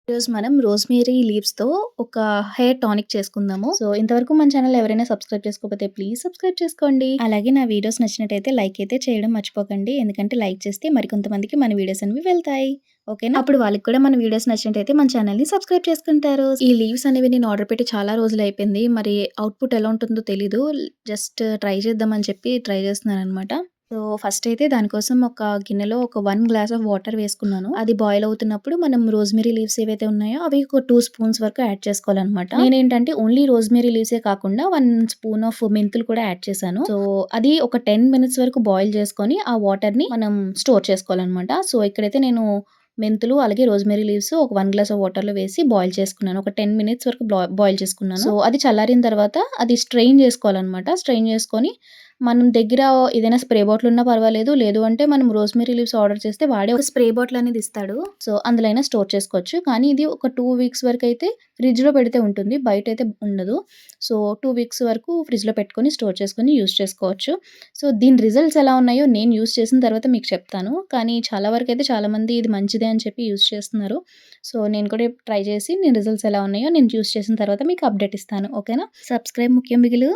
ఈరోజు మనం రోస్‌మేరీ లీవ్స్‌తో ఒక హెయిర్ టానిక్ చేసుకుందాము. సో, ఇంతవరకు మన ఛానల్ ఎవరైనా సబ్స్క్రైబ్ చేసుకోకపోతే ప్లీజ్ సబ్స్క్రైబ్ చేసుకోండి. అలాగే నా వీడియోస్ నచ్చినట్టయితే లైక్ అయితే చేయడం మర్చిపోకండి. ఎందుకంటే లైక్ చేస్తే మరికొంతమందికి మన వీడియోస్ అనేవి వెళ్తాయి. ఓకేనా? అప్పుడు వాళ్ళకి కూడా మన వీడియోస్ నచ్చినట్టయితే మన ఛానల్‌ని సబ్స్క్రైబ్ చేసుకుంటారు. ఈ లీవ్స్ అనేవి నేను ఆర్డర్ పెట్టి చాలా రోజులయిపోయింది. మరి అవుట్‌పుట్ ఎలా ఉంటుందో తెలీదు. జస్ట్ ట్రై చేద్దామని చెప్పి ట్రై చేస్తున్నాననమాట. సో, ఫస్ట్ అయితే దానికోసం ఒక గిన్నెలో ఒక 1 గ్లాస్ ఆఫ్ వాటర్ వేసుకున్నాను. అది బాయిల్ అవుతున్నప్పుడు మనం రోస్‌మెరీ లీవ్స్ ఏవైతే ఉన్నాయో అవి ఒక 2 స్పూన్స్ వరకు యాడ్ చేసుకోవాలనమాట. నేనేంటంటే ఓన్లీ రోస్‌మెరీ లీవ్సే కాకుండా 1 స్పూన్ ఆఫ్ మెంతులు కూడా యాడ్ చేశాను. సో, అది ఒక 10 మినిట్స్ వరకు బాయిల్ చేసుకొని ఆ వాటర్‌ని మనం స్టోర్ చేసుకోవాలనమాట. సో, ఇక్కడైతే నేను మెంతులు అలాగే రోస్‌మెరీ లీవ్స్ ఒక 1 గ్లాస్ ఆఫ్ వాటర్‌లో వేసి బాయిల్ చేసుకున్నాను. ఒక 10 మినిట్స్ వరకు బాయిల్ చేసుకున్నాను. సో, అది చల్లారిన తర్వాత అది స్ట్రెయిన్ చేసుకోవాలనమాట. స్ట్రెయిన్ చేసుకొని మనం దగ్గర ఏదైనా స్ప్రే బాటిల్ ఉన్నా పర్వాలేదు. లేదు అంటే మనం రోస్‌మెరీ లీవ్స్ ఆర్డర్ చేస్తే వాడే ఒక స్ప్రే బాటిల్ అనేది ఇస్తాడు. సో, అందులో అయినా స్టోర్ చేసుకోవచ్చు. కానీ ఇది ఒక 2 వీక్స్ వరకైతే ఫ్రిడ్జ్‌లో పెడితే ఉంటుంది. బయటైతే ఉండదు. సో, 2 వీక్స్ వరకు ఫ్రిడ్జ్‌లో పెట్టుకొని స్టోర్ చేసుకొని యూజ్ చేసుకోవచ్చు. సో, దీని రిజల్ట్స్ ఎలా ఉన్నాయో నేను యూజ్ చేసిన తర్వాత మీకు చెప్తాను. కానీ చాలా వరకైతే చాలామంది ఇది మంచిదే అని చెప్పి యూజ్ చేస్తున్నారు. సో, నేను కూడా ట్రై చేసి నేను రిజల్ట్స్ ఎలా ఉన్నాయో నేను యూజ్ చేసిన తర్వాత మీకు అప్డేట్ ఇస్తాను. ఓకేనా? సబ్స్క్రైబ్ ముఖ్యం బిగులు.